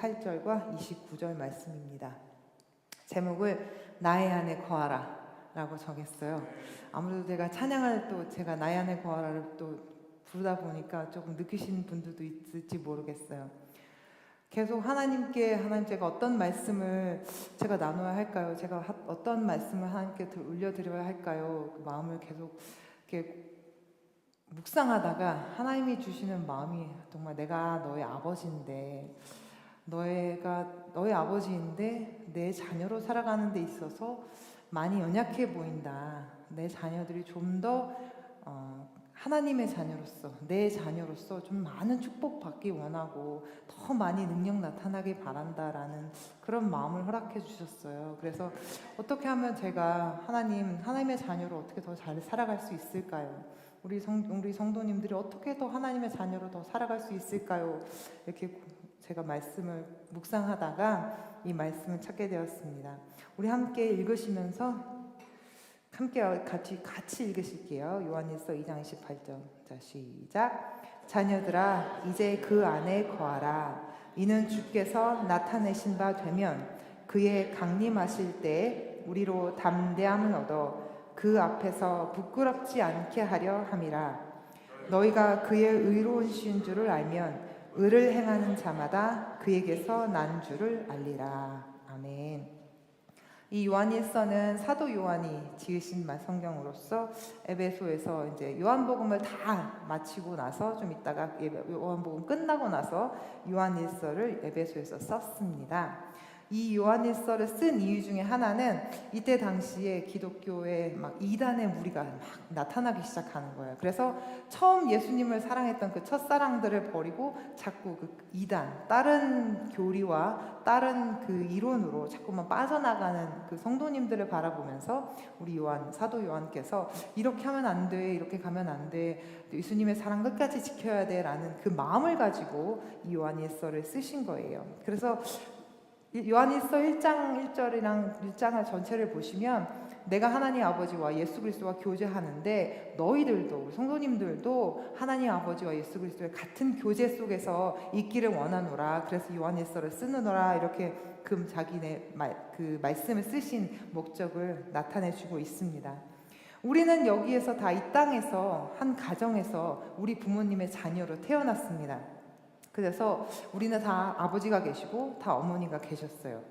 28절과 29절 말씀입니다. 제목을 나의 안에 거하라 라고 정했어요. 아무래도 제가 나의 안에 거하라를 또 부르다 보니까 조금 느끼시는 분들도 있을지 모르겠어요. 계속 제가 어떤 말씀을 제가 나눠야 할까요? 제가 어떤 말씀을 하나님께 올려드려야 할까요? 그 마음을 계속 이렇게 묵상하다가 하나님이 주시는 마음이 정말 내가 너의 아버지인데 너의 아버지인데 내 자녀로 살아가는 데 있어서 많이 연약해 보인다. 내 자녀들이 좀 더 하나님의 자녀로서 내 자녀로서 좀 많은 축복 받기 원하고 더 많이 능력 나타나길 바란다라는 그런 마음을 허락해 주셨어요. 그래서 어떻게 하면 제가 하나님의 자녀로 어떻게 더 잘 살아갈 수 있을까요? 우리 성도님들이 어떻게 더 하나님의 자녀로 더 살아갈 수 있을까요? 이렇게 제가 말씀을 묵상하다가 이 말씀을 찾게 되었습니다. 우리 함께 읽으시면서 같이 읽으실게요. 요한일서 2장 28절. 자, 시작. 자녀들아, 이제 그 안에 거하라. 이는 주께서 나타내신 바 되면 그의 강림하실 때 우리로 담대함을 얻어 그 앞에서 부끄럽지 않게 하려 함이라. 너희가 그의 의로운 신 줄을 알면 의를 행하는 자마다 그에게서 난 줄을 알리라. 아멘. 이 요한일서는 사도 요한이 지으신 성경으로서 에베소에서 이제 요한복음을 다 마치고 나서 좀 있다가 요한복음 끝나고 나서 요한일서를 에베소에서 썼습니다. 이 요한일서를 쓴 이유 중에 하나는 이때 당시에 기독교에 막 이단의 무리가 막 나타나기 시작하는 거예요. 그래서 처음 예수님을 사랑했던 그 첫사랑들을 버리고 자꾸 그 이단, 다른 교리와 다른 그 이론으로 자꾸만 빠져나가는 그 성도님들을 바라보면서 우리 사도 요한께서 이렇게 하면 안 돼, 이렇게 가면 안 돼, 예수님의 사랑 끝까지 지켜야 돼 라는 그 마음을 가지고 이 요한일서를 쓰신 거예요. 그래서 요한일서 1장 1절이랑 1장을 전체를 보시면 내가 하나님 아버지와 예수 그리스도와 교제하는데 너희들도 성도님들도 하나님 아버지와 예수 그리스도의 같은 교제 속에서 있기를 원하노라. 그래서 요한일서를 쓰느노라. 이렇게 자기네 그 말씀을 쓰신 목적을 나타내주고 있습니다. 우리는 여기에서 다 이 땅에서 한 가정에서 우리 부모님의 자녀로 태어났습니다. 그래서 우리는 다 아버지가 계시고 다 어머니가 계셨어요.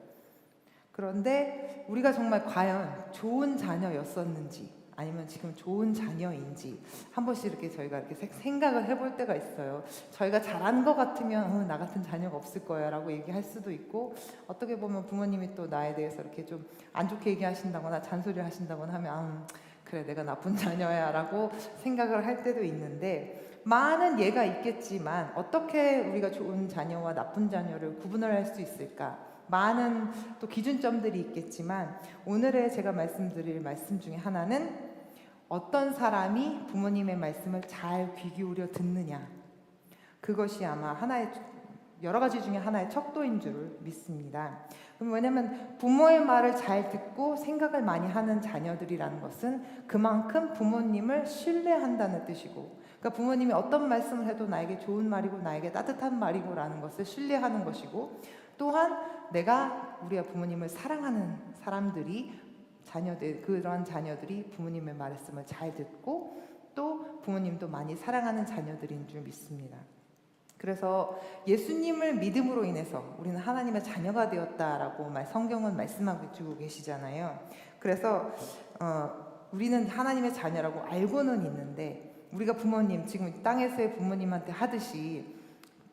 그런데 우리가 정말 과연 좋은 자녀였었는지 아니면 지금 좋은 자녀인지 한 번씩 저희가 이렇게 생각을 해볼 때가 있어요. 저희가 잘한 것 같으면 나 같은 자녀가 없을 거야 라고 얘기할 수도 있고, 어떻게 보면 부모님이 또 나에 대해서 이렇게 좀 안 좋게 얘기하신다거나 잔소리를 하신다거나 하면 그래 내가 나쁜 자녀야 라고 생각을 할 때도 있는데, 많은 예가 있겠지만 어떻게 우리가 좋은 자녀와 나쁜 자녀를 구분을 할 수 있을까? 많은 또 기준점들이 있겠지만 오늘의 제가 말씀드릴 말씀 중에 하나는 어떤 사람이 부모님의 말씀을 잘 귀 기울여 듣느냐, 그것이 아마 여러 가지 중에 하나의 척도인 줄 믿습니다. 왜냐하면 부모의 말을 잘 듣고 생각을 많이 하는 자녀들이라는 것은 그만큼 부모님을 신뢰한다는 뜻이고, 그러니까 부모님이 어떤 말씀을 해도 나에게 좋은 말이고 나에게 따뜻한 말이고 라는 것을 신뢰하는 것이고, 또한 우리 부모님을 사랑하는 그런 자녀들이 부모님의 말씀을 잘 듣고 또 부모님도 많이 사랑하는 자녀들인 줄 믿습니다. 그래서 예수님을 믿음으로 인해서 우리는 하나님의 자녀가 되었다라고 성경은 말씀하고 주고 계시잖아요. 그래서 우리는 하나님의 자녀라고 알고는 있는데, 우리가 지금 땅에서의 부모님한테 하듯이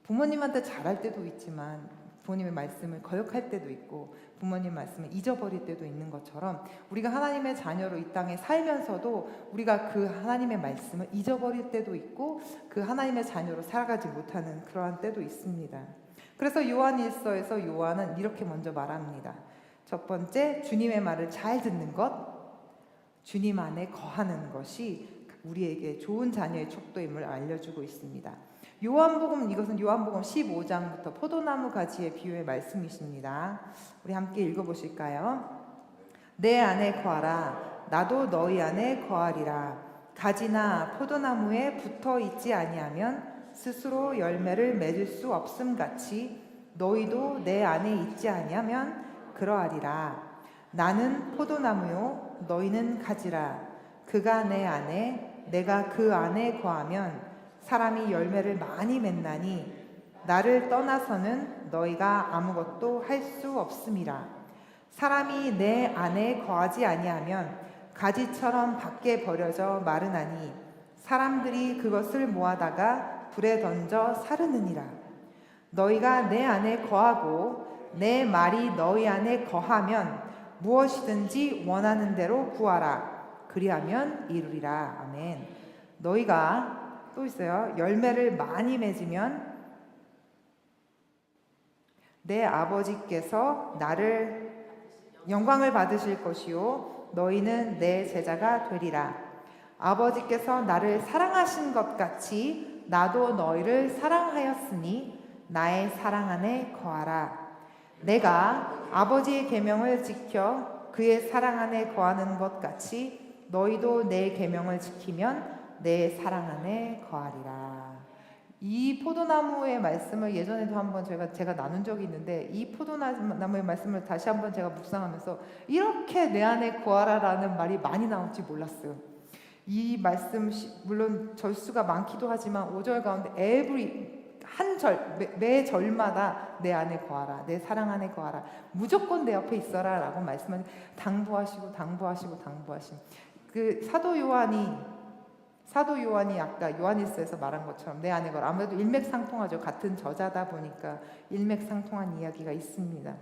부모님한테 잘할 때도 있지만 부모님의 말씀을 거역할 때도 있고 부모님 말씀을 잊어버릴 때도 있는 것처럼, 우리가 하나님의 자녀로 이 땅에 살면서도 우리가 그 하나님의 말씀을 잊어버릴 때도 있고 그 하나님의 자녀로 살아가지 못하는 그러한 때도 있습니다. 그래서 요한일서에서 요한은 이렇게 먼저 말합니다. 첫 번째, 주님의 말을 잘 듣는 것, 주님 안에 거하는 것이 우리에게 좋은 자녀의 척도임을 알려주고 있습니다. 이것은 요한복음 15장부터 포도나무 가지의 비유의 말씀이십니다. 우리 함께 읽어보실까요? 내 안에 거하라. 나도 너희 안에 거하리라. 가지나 포도나무에 붙어 있지 아니하면 스스로 열매를 맺을 수 없음같이 너희도 내 안에 있지 아니하면 그러하리라. 나는 포도나무요 너희는 가지라. 그가 내 안에 내가 그 안에 거하면 사람이 열매를 많이 맺나니 나를 떠나서는 너희가 아무것도 할 수 없음이라. 사람이 내 안에 거하지 아니하면 가지처럼 밖에 버려져 마르나니 사람들이 그것을 모아다가 불에 던져 사르느니라. 너희가 내 안에 거하고 내 말이 너희 안에 거하면 무엇이든지 원하는 대로 구하라. 그리하면 이루리라. 아멘. 너희가 또 있어요. 열매를 많이 맺으면 내 아버지께서 나를 영광을 받으실 것이요 너희는 내 제자가 되리라. 아버지께서 나를 사랑하신 것 같이 나도 너희를 사랑하였으니 나의 사랑 안에 거하라. 내가 아버지의 계명을 지켜 그의 사랑 안에 거하는 것 같이 너희도 내 계명을 지키면 내 사랑 안에 거하리라. 이 포도나무의 말씀을 예전에도 한번 제가 나눈 적이 있는데 이 포도나무의 말씀을 다시 한번 제가 묵상하면서 이렇게 내 안에 거하라라는 말이 많이 나올지 몰랐어요. 이 말씀 물론 절수가 많기도 하지만 5절 가운데 매 절마다 내 안에 거하라, 내 사랑 안에 거하라, 무조건 내 옆에 있어라 라고 말씀을 당부하시고 그 사도 요한이 아까 요한일서에서 말한 것처럼 내 안에 거하라. 아무래도 일맥상통하죠. 같은 저자다 보니까 일맥상통한 이야기가 있습니다.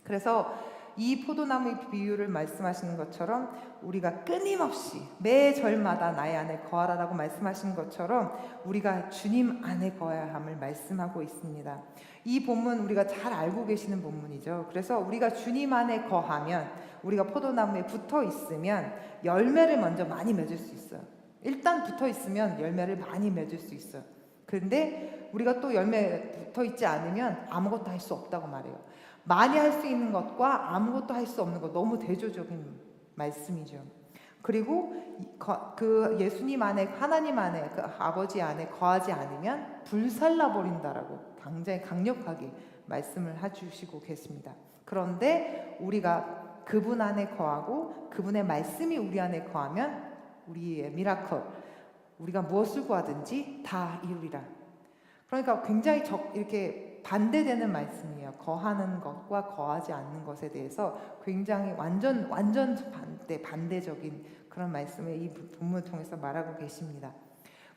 그래서 이 포도나무의 비유를 말씀하시는 것처럼 우리가 끊임없이 매 절마다 나의 안에 거하라라고 말씀하신 것처럼 우리가 주님 안에 거해야 함을 말씀하고 있습니다. 이 본문 우리가 잘 알고 계시는 본문이죠. 그래서 우리가 주님 안에 거하면 우리가 포도나무에 붙어 있으면 열매를 먼저 많이 맺을 수 있어요. 일단 붙어 있으면 열매를 많이 맺을 수 있어요. 그런데 우리가 또 열매에 붙어 있지 않으면 아무것도 할 수 없다고 말해요. 많이 할 수 있는 것과 아무것도 할 수 없는 것 너무 대조적인 말씀이죠. 그리고 그 예수님 안에 하나님 안에 그 아버지 안에 거하지 않으면 불살라 버린다라고 굉장히 강력하게 말씀을 해주시고 계십니다. 그런데 우리가 그분 안에 거하고 그분의 말씀이 우리 안에 거하면 우리의 미라클, 우리가 무엇을 구하든지 다 이루리라. 그러니까 굉장히 이렇게 반대되는 말씀이에요. 거하는 것과 거하지 않는 것에 대해서 굉장히 완전 반대적인 그런 말씀을 이 본문을 통해서 말하고 계십니다.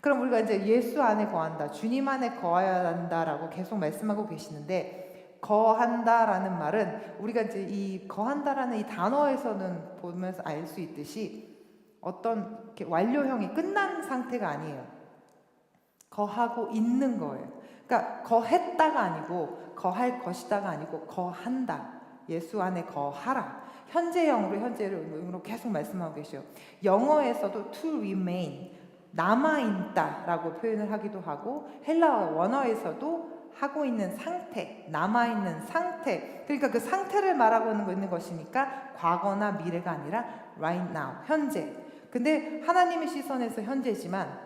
그럼 우리가 이제 예수 안에 거한다, 주님 안에 거해야 한다라고 계속 말씀하고 계시는데 거한다라는 말은 우리가 이제 이 거한다라는 이 단어에서는 보면서 알 수 있듯이 어떤 이렇게 완료형이 끝난 상태가 아니에요. 거하고 있는 거예요. 그러니까 거했다가 아니고 거할 것이다가 아니고 거한다. 예수 안에 거하라. 현재형으로 계속 말씀하고 계셔요. 영어에서도 to remain, 남아있다라고 표현을 하기도 하고 헬라어 원어에서도 하고 있는 상태, 남아있는 상태. 그러니까 그 상태를 말하고 있는 것이니까 과거나 미래가 아니라 right now, 현재. 근데 하나님의 시선에서 현재지만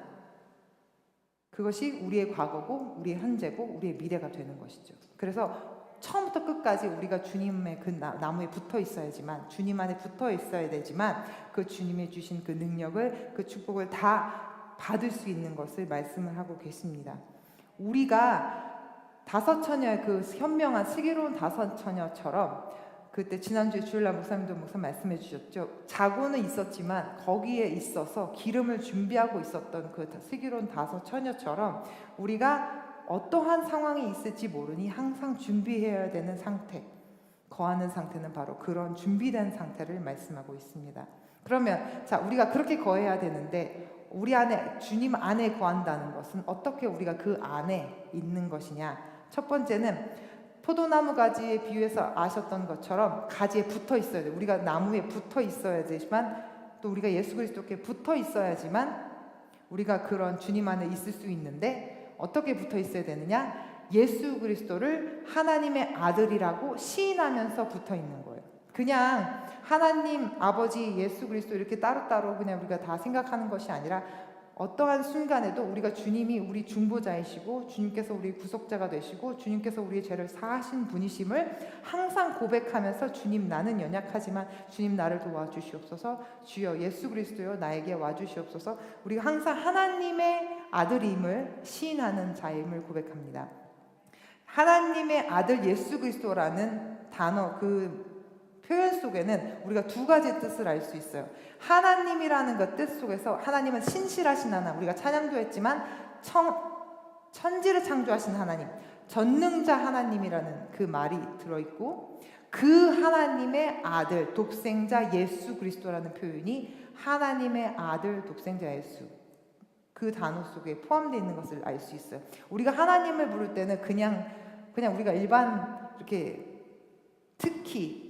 그것이 우리의 과거고 우리의 현재고 우리의 미래가 되는 것이죠. 그래서 처음부터 끝까지 우리가 주님의 그 나무에 붙어 있어야지만, 주님 안에 붙어 있어야 되지만 그 주님이 주신 그 능력을, 그 축복을 다 받을 수 있는 것을 말씀을 하고 계십니다. 우리가 다섯 처녀의 그 현명한 슬기로운 다섯 처녀처럼, 그때 지난주에 주일날 목사님도 말씀해 주셨죠. 자고는 있었지만 거기에 있어서 기름을 준비하고 있었던 그 슬기로운 다섯 처녀처럼 우리가 어떠한 상황이 있을지 모르니 항상 준비해야 되는 상태, 거하는 상태는 바로 그런 준비된 상태를 말씀하고 있습니다. 그러면 자, 우리가 그렇게 거해야 되는데 우리 안에, 주님 안에 거한다는 것은 어떻게 우리가 그 안에 있는 것이냐. 첫 번째는 포도나무 가지에 비유해서 아셨던 것처럼 가지에 붙어 있어야 돼요. 우리가 나무에 붙어 있어야 되지만 또 우리가 예수 그리스도께 붙어 있어야지만 우리가 그런 주님 안에 있을 수 있는데 어떻게 붙어 있어야 되느냐? 예수 그리스도를 하나님의 아들이라고 시인하면서 붙어 있는 거예요. 그냥 하나님 아버지 예수 그리스도 이렇게 따로따로 그냥 우리가 다 생각하는 것이 아니라 어떠한 순간에도 우리가 주님이 우리 중보자이시고 주님께서 우리 구속자가 되시고 주님께서 우리의 죄를 사하신 분이심을 항상 고백하면서 주님 나는 연약하지만 주님 나를 도와주시옵소서 주여 예수 그리스도여 나에게 와주시옵소서 우리가 항상 하나님의 아들임을 시인하는 자임을 고백합니다. 하나님의 아들 예수 그리스도라는 단어 그 표현 속에는 우리가 두 가지 뜻을 알 수 있어요. 하나님이라는 것 뜻 속에서 하나님은 신실하신 하나님, 우리가 찬양도 했지만 천지를 창조하신 하나님, 전능자 하나님이라는 그 말이 들어있고 그 하나님의 아들, 독생자 예수 그리스도라는 표현이 하나님의 아들, 독생자 예수 그 단어 속에 포함되어 있는 것을 알 수 있어요. 우리가 하나님을 부를 때는 그냥 우리가 일반 이렇게 특히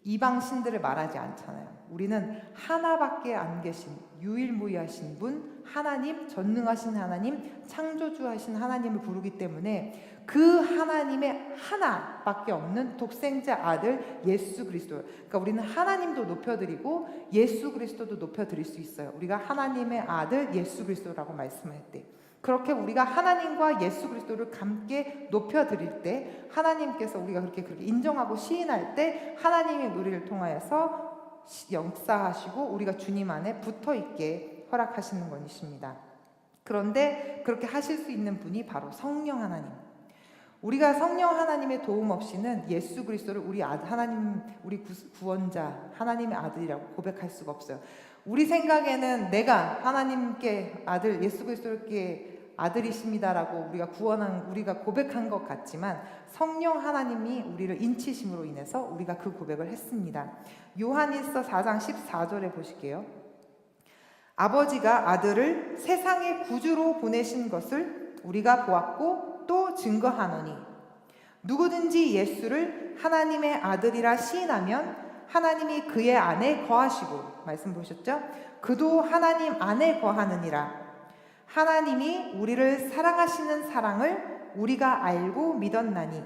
이방 신들을 말하지 않잖아요. 우리는 하나밖에 안 계신 유일무이하신 분 하나님, 전능하신 하나님, 창조주하신 하나님을 부르기 때문에 그 하나님의 하나밖에 없는 독생자 아들 예수 그리스도. 그러니까 우리는 하나님도 높여드리고 예수 그리스도도 높여드릴 수 있어요. 우리가 하나님의 아들 예수 그리스도라고 말씀할 때 그렇게 우리가 하나님과 예수 그리스도를 함께 높여드릴 때 하나님께서 우리가 그렇게 인정하고 시인할 때 하나님이 우리를 통하여서 역사하시고 우리가 주님 안에 붙어있게 허락하시는 것이십니다. 그런데 그렇게 하실 수 있는 분이 바로 성령 하나님. 우리가 성령 하나님의 도움 없이는 예수 그리스도를 우리 하나님, 우리 구원자, 하나님의 아들이라고 고백할 수가 없어요. 우리 생각에는 내가 하나님께 아들, 예수 그리스도께 아들이십니다라고 우리가 고백한 것 같지만 성령 하나님이 우리를 인치심으로 인해서 우리가 그 고백을 했습니다. 요한일서 4장 14절에 보실게요. 아버지가 아들을 세상의 구주로 보내신 것을 우리가 보았고 또 증거하노니 누구든지 예수를 하나님의 아들이라 시인하면 하나님이 그의 안에 거하시고 말씀 보셨죠? 그도 하나님 안에 거하느니라. 하나님이 우리를 사랑하시는 사랑을 우리가 알고 믿었나니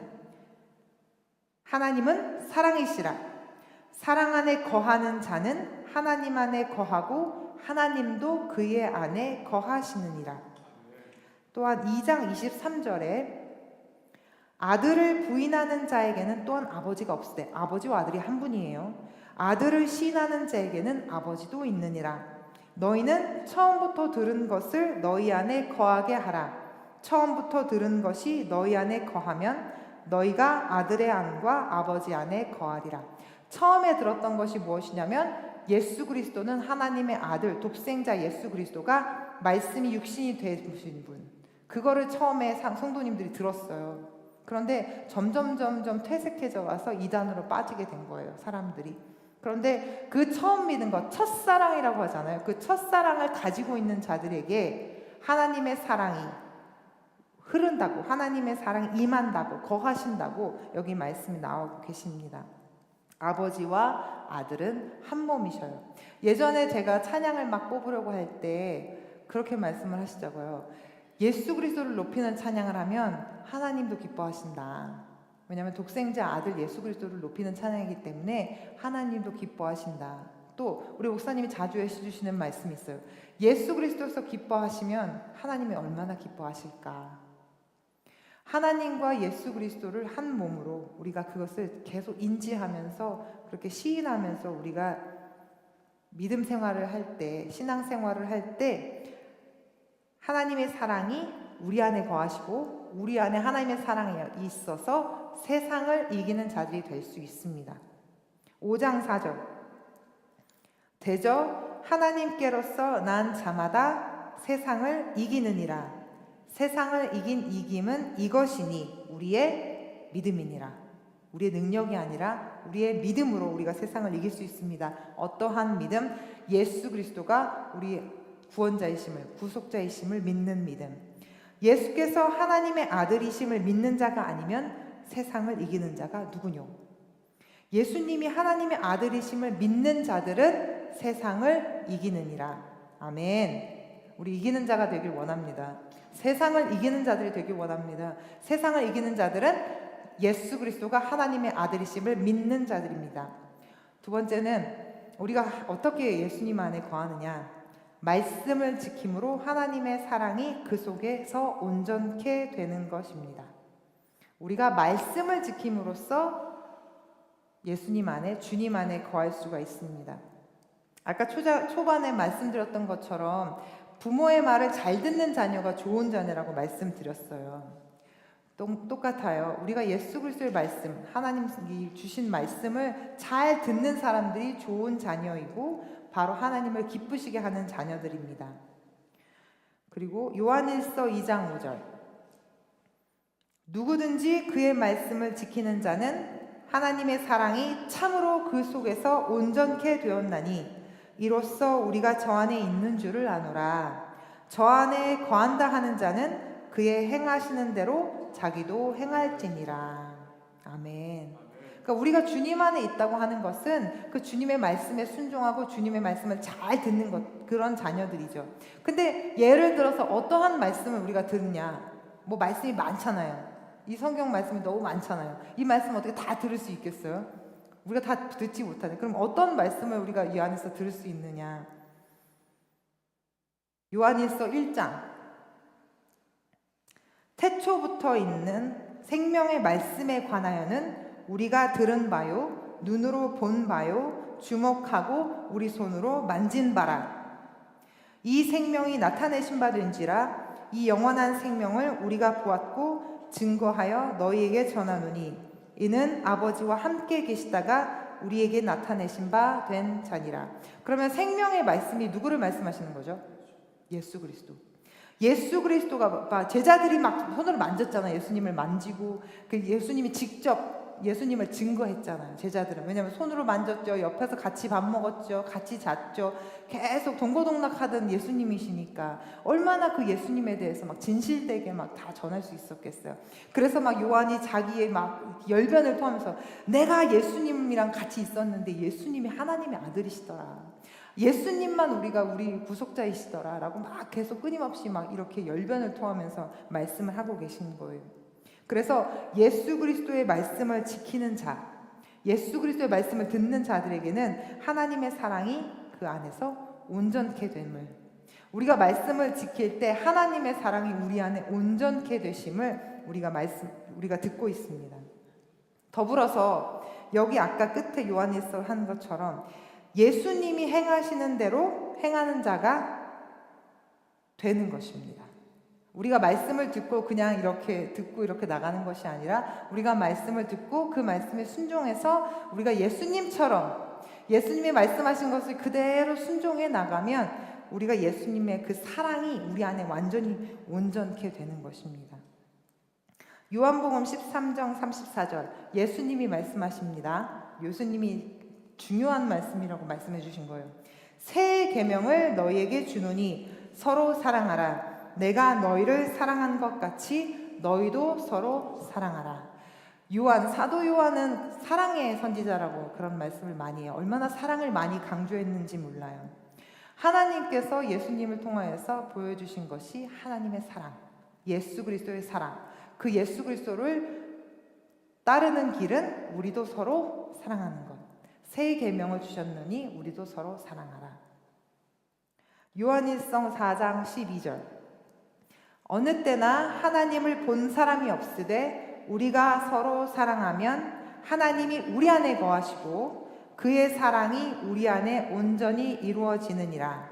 하나님은 사랑이시라. 사랑 안에 거하는 자는 하나님 안에 거하고 하나님도 그의 안에 거하시느니라. 또한 2장 23절에 아들을 부인하는 자에게는 또한 아버지가 없으되 아버지와 아들이 한 분이에요. 아들을 시인하는 자에게는 아버지도 있느니라. 너희는 처음부터 들은 것을 너희 안에 거하게 하라. 처음부터 들은 것이 너희 안에 거하면 너희가 아들의 안과 아버지 안에 거하리라. 처음에 들었던 것이 무엇이냐면 예수 그리스도는 하나님의 아들, 독생자 예수 그리스도가 말씀이 육신이 되신 분. 그거를 처음에 성도님들이 들었어요. 그런데 점점 퇴색해져 가서 이단으로 빠지게 된 거예요, 사람들이. 그런데 그 처음 믿은 것, 첫사랑이라고 하잖아요. 그 첫사랑을 가지고 있는 자들에게 하나님의 사랑이 흐른다고, 하나님의 사랑이 임한다고, 거하신다고 여기 말씀이 나오고 계십니다. 아버지와 아들은 한 몸이셔요. 예전에 제가 찬양을 막 뽑으려고 할 때 그렇게 말씀을 하시자고요. 예수 그리스도를 높이는 찬양을 하면 하나님도 기뻐하신다. 왜냐하면 독생자 아들 예수 그리스도를 높이는 찬양이기 때문에 하나님도 기뻐하신다. 또 우리 목사님이 자주 해주시는 말씀이 있어요. 예수 그리스도에서 기뻐하시면 하나님이 얼마나 기뻐하실까. 하나님과 예수 그리스도를 한 몸으로 우리가 그것을 계속 인지하면서 그렇게 시인하면서 우리가 믿음 생활을 할 때, 신앙 생활을 할 때 하나님의 사랑이 우리 안에 거하시고 우리 안에 하나님의 사랑이 있어서 세상을 이기는 자들이 될 수 있습니다. 5장 4절 대저 하나님께로서 난 자마다 세상을 이기느니라. 세상을 이긴 이김은 이것이니 우리의 믿음이니라. 우리의 능력이 아니라 우리의 믿음으로 우리가 세상을 이길 수 있습니다. 어떠한 믿음? 예수 그리스도가 우리 구원자이심을, 구속자이심을 믿는 믿음. 예수께서 하나님의 아들이심을 믿는 자가 아니면 세상을 이기는 자가 누구뇨? 예수님이 하나님의 아들이심을 믿는 자들은 세상을 이기느니라. 아멘. 우리 이기는 자가 되길 원합니다. 세상을 이기는 자들이 되길 원합니다. 세상을 이기는 자들은 예수 그리스도가 하나님의 아들이심을 믿는 자들입니다. 두 번째는 우리가 어떻게 예수님 안에 거하느냐? 말씀을 지킴으로 하나님의 사랑이 그 속에서 온전케 되는 것입니다. 우리가 말씀을 지킴으로써 예수님 안에, 주님 안에 거할 수가 있습니다. 아까 초반에 말씀드렸던 것처럼 부모의 말을 잘 듣는 자녀가 좋은 자녀라고 말씀드렸어요. 똑같아요. 우리가 예수 그리스도의 말씀, 하나님이 주신 말씀을 잘 듣는 사람들이 좋은 자녀이고 바로 하나님을 기쁘시게 하는 자녀들입니다. 그리고 요한일서 2장 5절, 누구든지 그의 말씀을 지키는 자는 하나님의 사랑이 참으로 그 속에서 온전케 되었나니 이로써 우리가 저 안에 있는 줄을 아노라. 저 안에 거한다 하는 자는 그의 행하시는 대로 자기도 행할지니라. 아멘. 그러니까 우리가 주님 안에 있다고 하는 것은 그 주님의 말씀에 순종하고 주님의 말씀을 잘 듣는 것, 그런 자녀들이죠. 근데 예를 들어서 어떠한 말씀을 우리가 듣냐, 뭐 말씀이 많잖아요. 이 성경 말씀이 너무 많잖아요. 이 말씀 어떻게 다 들을 수 있겠어요? 우리가 다 듣지 못하네. 그럼 어떤 말씀을 우리가 이 안에서 들을 수 있느냐? 요한일서 1장, 태초부터 있는 생명의 말씀에 관하여는 우리가 들은 바요, 눈으로 본 바요, 주목하고 우리 손으로 만진 바라. 이 생명이 나타내신 바 된지라. 이 영원한 생명을 우리가 보았고 증거하여 너희에게 전하노니 이는 아버지와 함께 계시다가 우리에게 나타내신 바 된 자니라. 그러면 생명의 말씀이 누구를 말씀하시는 거죠? 예수 그리스도. 예수 그리스도가, 제자들이 막 손으로 만졌잖아요. 예수님을 만지고, 그 예수님이 직접 예수님을 증거했잖아요. 제자들은. 왜냐하면 손으로 만졌죠. 옆에서 같이 밥 먹었죠. 같이 잤죠. 계속 동고동락하던 예수님이시니까 얼마나 그 예수님에 대해서 막 진실되게 막 다 전할 수 있었겠어요. 그래서 막 요한이 자기의 막 열변을 토하면서 내가 예수님이랑 같이 있었는데 예수님이 하나님의 아들이시더라. 예수님만 우리 구속자이시더라 라고 막 계속 끊임없이 막 이렇게 열변을 토하면서 말씀을 하고 계신 거예요. 그래서 예수 그리스도의 말씀을 지키는 자, 예수 그리스도의 말씀을 듣는 자들에게는 하나님의 사랑이 그 안에서 온전케 됨을, 우리가 말씀을 지킬 때 하나님의 사랑이 우리 안에 온전케 되심을 우리가 듣고 있습니다. 더불어서 여기 아까 끝에 요한일서 한 것처럼 예수님이 행하시는 대로 행하는 자가 되는 것입니다. 우리가 말씀을 듣고 그냥 이렇게 듣고 이렇게 나가는 것이 아니라 우리가 말씀을 듣고 그 말씀에 순종해서 우리가 예수님처럼 예수님이 말씀하신 것을 그대로 순종해 나가면 우리가 예수님의 그 사랑이 우리 안에 완전히 온전케 되는 것입니다. 요한복음 13장 34절 예수님이 말씀하십니다. 예수님이 중요한 말씀이라고 말씀해 주신 거예요. 새 계명을 너희에게 주노니 서로 사랑하라. 내가 너희를 사랑한 것 같이 너희도 서로 사랑하라. 사도 요한은 사랑의 선지자라고 그런 말씀을 많이 해요. 얼마나 사랑을 많이 강조했는지 몰라요. 하나님께서 예수님을 통하여서 보여주신 것이 하나님의 사랑, 예수 그리스도의 사랑. 그 예수 그리스도를 따르는 길은 우리도 서로 사랑하는 것. 새 계명을 주셨느니 우리도 서로 사랑하라. 요한일서 4장 12절 어느 때나 하나님을 본 사람이 없으되 우리가 서로 사랑하면 하나님이 우리 안에 거하시고 그의 사랑이 우리 안에 온전히 이루어지느니라.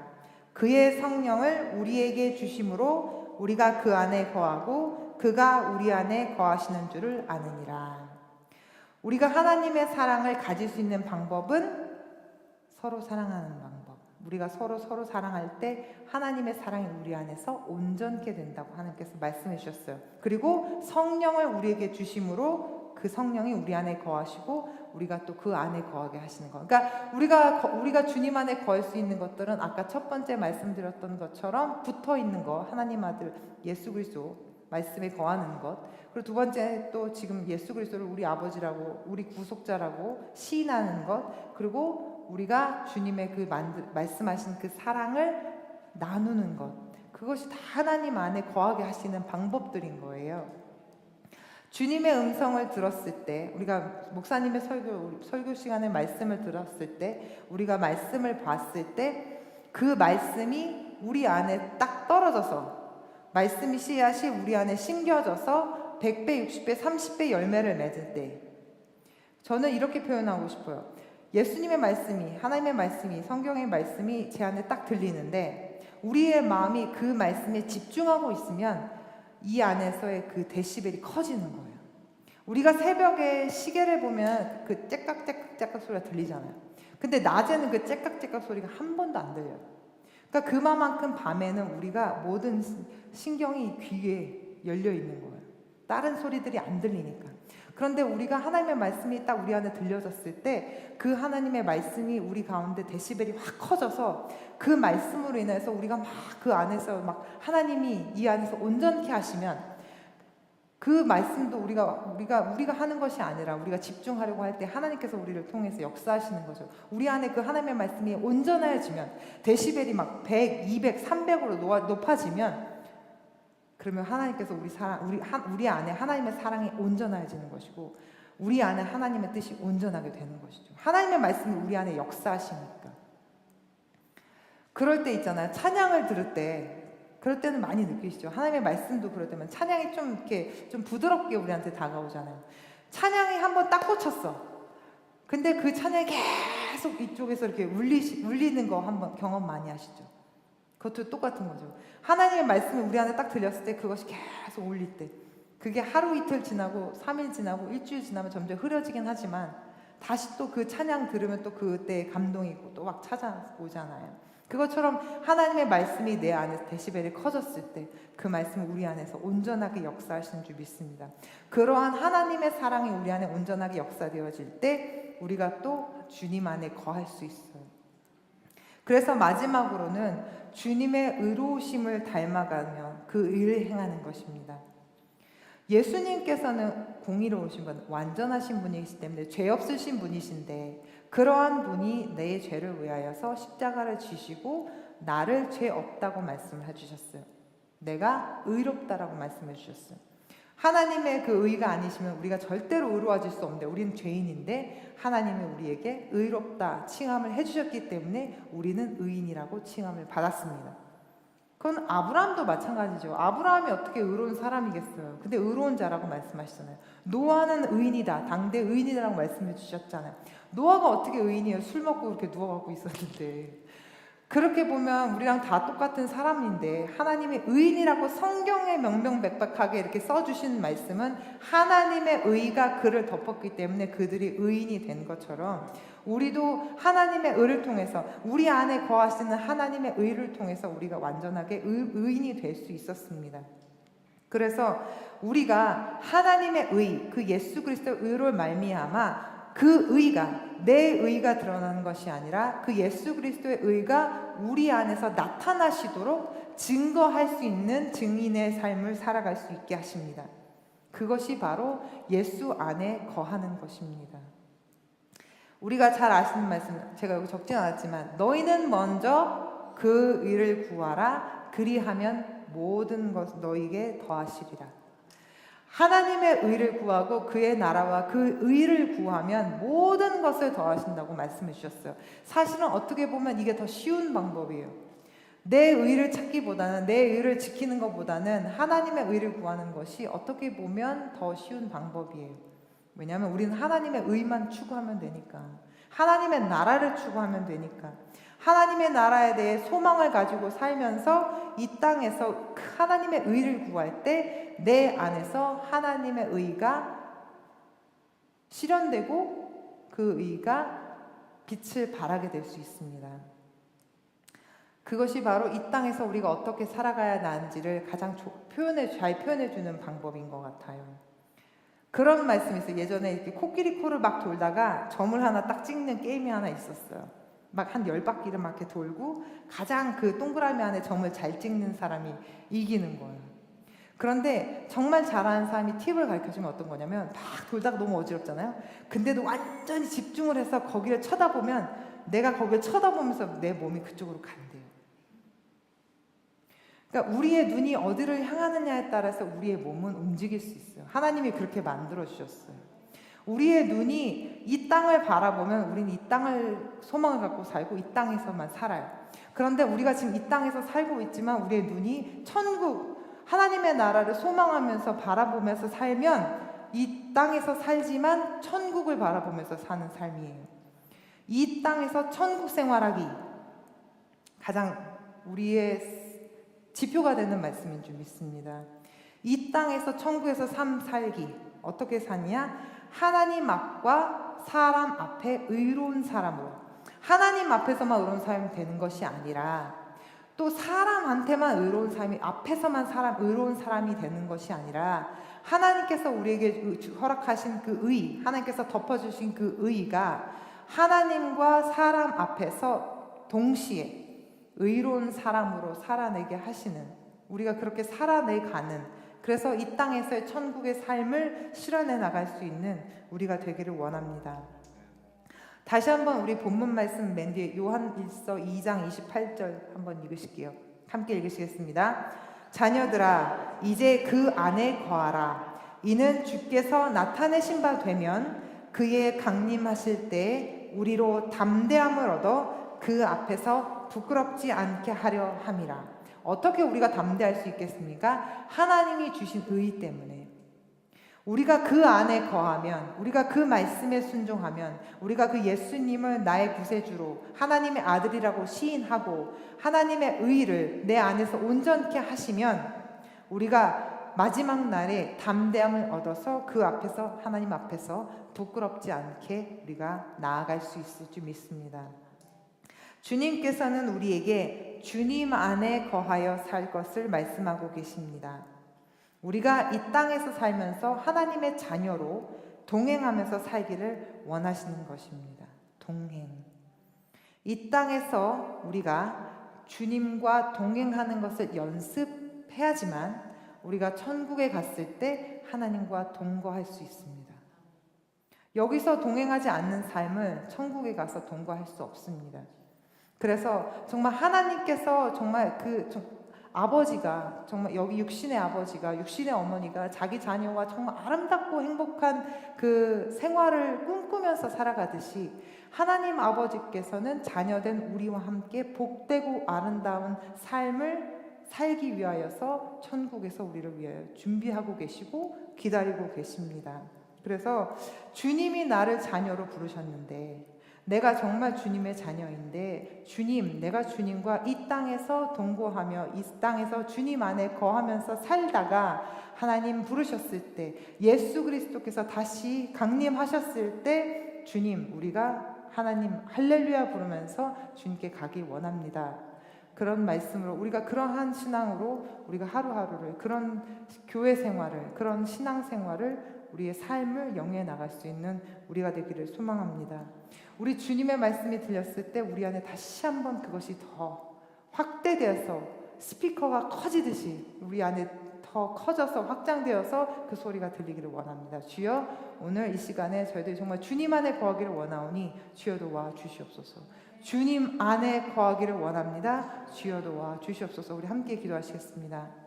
그의 성령을 우리에게 주심으로 우리가 그 안에 거하고 그가 우리 안에 거하시는 줄을 아느니라. 우리가 하나님의 사랑을 가질 수 있는 방법은 서로 사랑하는 방법. 우리가 서로 사랑할 때 하나님의 사랑이 우리 안에서 온전케 된다고 하나님께서 말씀해 주셨어요. 그리고 성령을 우리에게 주심으로 그 성령이 우리 안에 거하시고 우리가 또 그 안에 거하게 하시는 거. 그러니까 우리가 주님 안에 거할 수 있는 것들은 아까 첫 번째 말씀드렸던 것처럼 붙어 있는 거, 하나님 아들 예수 그리스도 말씀에 거하는 것. 그리고 두 번째 또 지금 예수 그리스도를 우리 아버지라고, 우리 구속자라고 시인하는 것. 그리고 우리가 주님의 그 말씀하신 그 사랑을 나누는 것. 그것이 다 하나님 안에 거하게 하시는 방법들인 거예요. 주님의 음성을 들었을 때, 우리가 목사님의 설교 시간에 말씀을 들었을 때, 우리가 말씀을 봤을 때 그 말씀이 우리 안에 딱 떨어져서, 말씀이 씨앗이 우리 안에 심겨져서 100배, 60배, 30배 열매를 맺을 때, 저는 이렇게 표현하고 싶어요. 예수님의 말씀이, 하나님의 말씀이, 성경의 말씀이 제 안에 딱 들리는데 우리의 마음이 그 말씀에 집중하고 있으면 이 안에서의 그 데시벨이 커지는 거예요. 우리가 새벽에 시계를 보면 그 째깍째깍째깍 소리가 들리잖아요. 근데 낮에는 그 째깍째깍 소리가 한 번도 안 들려요. 그러니까 그만큼 밤에는 우리가 모든 신경이 귀에 열려 있는 거예요. 다른 소리들이 안 들리니까. 그런데 우리가 하나님의 말씀이 딱 우리 안에 들려졌을 때 그 하나님의 말씀이 우리 가운데 데시벨이 확 커져서 그 말씀으로 인해서 우리가 막 그 안에서 막 하나님이 이 안에서 온전케 하시면 그 말씀도 우리가 하는 것이 아니라 우리가 집중하려고 할 때 하나님께서 우리를 통해서 역사하시는 거죠. 우리 안에 그 하나님의 말씀이 온전해지면 데시벨이 막 100, 200, 300으로 높아지면 그러면 하나님께서 우리 안에 하나님의 사랑이 온전해지는 것이고 우리 안에 하나님의 뜻이 온전하게 되는 것이죠. 하나님의 말씀이 우리 안에 역사하시니까. 그럴 때 있잖아요. 찬양을 들을 때 그럴 때는 많이 느끼시죠. 하나님의 말씀도 그럴 때면 찬양이 좀 이렇게 좀 부드럽게 우리한테 다가오잖아요. 찬양이 한번 딱 꽂혔어. 근데 그 찬양이 계속 이쪽에서 이렇게 울리는 거 한번 경험 많이 하시죠. 그것도 똑같은 거죠. 하나님의 말씀이 우리 안에 딱 들렸을 때 그것이 계속 울릴 때 그게 하루 이틀 지나고 3일 지나고 일주일 지나면 점점 흐려지긴 하지만 다시 또 그 찬양 들으면 또 그때의 감동이 있고 또 막 찾아오잖아요. 그것처럼 하나님의 말씀이 내 안에서 데시벨이 커졌을 때 그 말씀이 우리 안에서 온전하게 역사하시는 줄 믿습니다. 그러한 하나님의 사랑이 우리 안에 온전하게 역사되어질 때 우리가 또 주님 안에 거할 수 있어요. 그래서 마지막으로는 주님의 의로우심을 닮아가며 그 의를 행하는 것입니다. 예수님께서는 공의로우신 분, 완전하신 분이시기 때문에 죄 없으신 분이신데 그러한 분이 내 죄를 위하여서 십자가를 지시고 나를 죄 없다고 말씀을 해주셨어요. 내가 의롭다라고 말씀해 주셨어요. 하나님의 그 의가 아니시면 우리가 절대로 의로워질 수 없는데 우리는 죄인인데 하나님이 우리에게 의롭다 칭함을 해주셨기 때문에 우리는 의인이라고 칭함을 받았습니다. 그건 아브라함도 마찬가지죠. 아브라함이 어떻게 의로운 사람이겠어요. 근데 의로운 자라고 말씀하시잖아요. 노아는 의인이다. 당대 의인이라고 말씀해 주셨잖아요. 노아가 어떻게 의인이에요. 술 먹고 그렇게 누워갖고 있었는데. 그렇게 보면 우리랑 다 똑같은 사람인데 하나님의 의인이라고 성경에 명명백백하게 이렇게 써주신 말씀은 하나님의 의가 그를 덮었기 때문에 그들이 의인이 된 것처럼 우리도 하나님의 의를 통해서 우리 안에 거하시는 하나님의 의를 통해서 우리가 완전하게 의인이 될 수 있었습니다. 그래서 우리가 하나님의 의, 그 예수 그리스도의 의로 말미암아 그 의가 내 의가 드러나는 것이 아니라 그 예수 그리스도의 의가 우리 안에서 나타나시도록 증거할 수 있는 증인의 삶을 살아갈 수 있게 하십니다. 그것이 바로 예수 안에 거하는 것입니다. 우리가 잘 아시는 말씀, 제가 여기 적진 않았지만 너희는 먼저 그 의를 구하라. 그리하면 모든 것 너희에게 더하시리라. 하나님의 의를 구하고 그의 나라와 그 의를 구하면 모든 것을 더하신다고 말씀해 주셨어요. 사실은 어떻게 보면 이게 더 쉬운 방법이에요. 내 의를 찾기보다는 내 의를 지키는 것보다는 하나님의 의를 구하는 것이 어떻게 보면 더 쉬운 방법이에요. 왜냐하면 우리는 하나님의 의만 추구하면 되니까. 하나님의 나라를 추구하면 되니까. 하나님의 나라에 대해 소망을 가지고 살면서 이 땅에서 하나님의 의를 구할 때 내 안에서 하나님의 의가 실현되고 그 의가 빛을 발하게 될 수 있습니다. 그것이 바로 이 땅에서 우리가 어떻게 살아가야 하는지를 가장 잘 표현해주는 방법인 것 같아요. 그런 말씀이 있어요. 예전에 이렇게 코끼리 코를 막 돌다가 점을 하나 딱 찍는 게임이 하나 있었어요. 막 한 10바퀴를 막 이렇게 돌고 가장 그 동그라미 안에 점을 잘 찍는 사람이 이기는 거예요. 그런데 정말 잘하는 사람이 팁을 가르쳐주면 어떤 거냐면 막 돌다가 너무 어지럽잖아요. 근데도 완전히 집중을 해서 거기를 쳐다보면 내가 거기를 쳐다보면서 내 몸이 그쪽으로 간대요. 그러니까 우리의 눈이 어디를 향하느냐에 따라서 우리의 몸은 움직일 수 있어요. 하나님이 그렇게 만들어 주셨어요. 우리의 눈이 이 땅을 바라보면 우리는 이 땅을 소망을 갖고 살고 이 땅에서만 살아요. 그런데 우리가 지금 이 땅에서 살고 있지만 우리의 눈이 천국, 하나님의 나라를 소망하면서 바라보면서 살면 이 땅에서 살지만 천국을 바라보면서 사는 삶이에요. 이 땅에서 천국 생활하기, 가장 우리의 지표가 되는 말씀인 줄 믿습니다. 이 땅에서 천국에서 삶 살기, 어떻게 사냐? 하나님 앞과 사람 앞에 의로운 사람으로, 하나님 앞에서만 의로운 사람이 되는 것이 아니라 또 사람한테만 의로운 사람이, 앞에서만 의로운 사람이 되는 것이 아니라 하나님께서 우리에게 허락하신 그 의, 하나님께서 덮어주신 그 의가 하나님과 사람 앞에서 동시에 의로운 사람으로 살아내게 하시는, 우리가 그렇게 살아내가는, 그래서 이 땅에서의 천국의 삶을 실현해 나갈 수 있는 우리가 되기를 원합니다. 다시 한번 우리 본문 말씀 맨 뒤에 요한일서 2장 28절 한번 읽으실게요. 함께 읽으시겠습니다. 자녀들아 이제 그 안에 거하라. 이는 주께서 나타내신 바 되면 그의 강림하실 때 우리로 담대함을 얻어 그 앞에서 부끄럽지 않게 하려 함이라. 어떻게 우리가 담대할 수 있겠습니까? 하나님이 주신 의 때문에. 우리가 그 안에 거하면, 우리가 그 말씀에 순종하면, 우리가 그 예수님을 나의 구세주로 하나님의 아들이라고 시인하고 하나님의 의를 내 안에서 온전케 하시면 우리가 마지막 날에 담대함을 얻어서 그 앞에서, 하나님 앞에서 부끄럽지 않게 우리가 나아갈 수 있을 줄 믿습니다. 주님께서는 우리에게 주님 안에 거하여 살 것을 말씀하고 계십니다. 우리가 이 땅에서 살면서 하나님의 자녀로 동행하면서 살기를 원하시는 것입니다. 동행. 이 땅에서 우리가 주님과 동행하는 것을 연습해야지만 우리가 천국에 갔을 때 하나님과 동거할 수 있습니다. 여기서 동행하지 않는 삶을 천국에 가서 동거할 수 없습니다. 그래서 정말 하나님께서 정말 아버지가, 정말 여기 육신의 아버지가, 육신의 어머니가 자기 자녀와 정말 아름답고 행복한 그 생활을 꿈꾸면서 살아가듯이 하나님 아버지께서는 자녀된 우리와 함께 복되고 아름다운 삶을 살기 위하여서 천국에서 우리를 위하여 준비하고 계시고 기다리고 계십니다. 그래서 주님이 나를 자녀로 부르셨는데, 내가 정말 주님의 자녀인데, 주님, 내가 주님과 이 땅에서 동거하며 이 땅에서 주님 안에 거하면서 살다가 하나님 부르셨을 때, 예수 그리스도께서 다시 강림하셨을 때 주님, 우리가 하나님 할렐루야 부르면서 주님께 가기 원합니다. 그런 말씀으로, 우리가 그러한 신앙으로 우리가 하루하루를, 그런 교회 생활을, 그런 신앙 생활을, 우리의 삶을 영위해 나갈 수 있는 우리가 되기를 소망합니다. 우리 주님의 말씀이 들렸을 때 우리 안에 다시 한번 그것이 더 확대되어서 스피커가 커지듯이 우리 안에 더 커져서 확장되어서 그 소리가 들리기를 원합니다. 주여, 오늘 이 시간에 저희들이 정말 주님 안에 거하기를 원하오니 주여 도와 주시옵소서. 주님 안에 거하기를 원합니다. 주여 도와 주시옵소서. 우리 함께 기도하시겠습니다.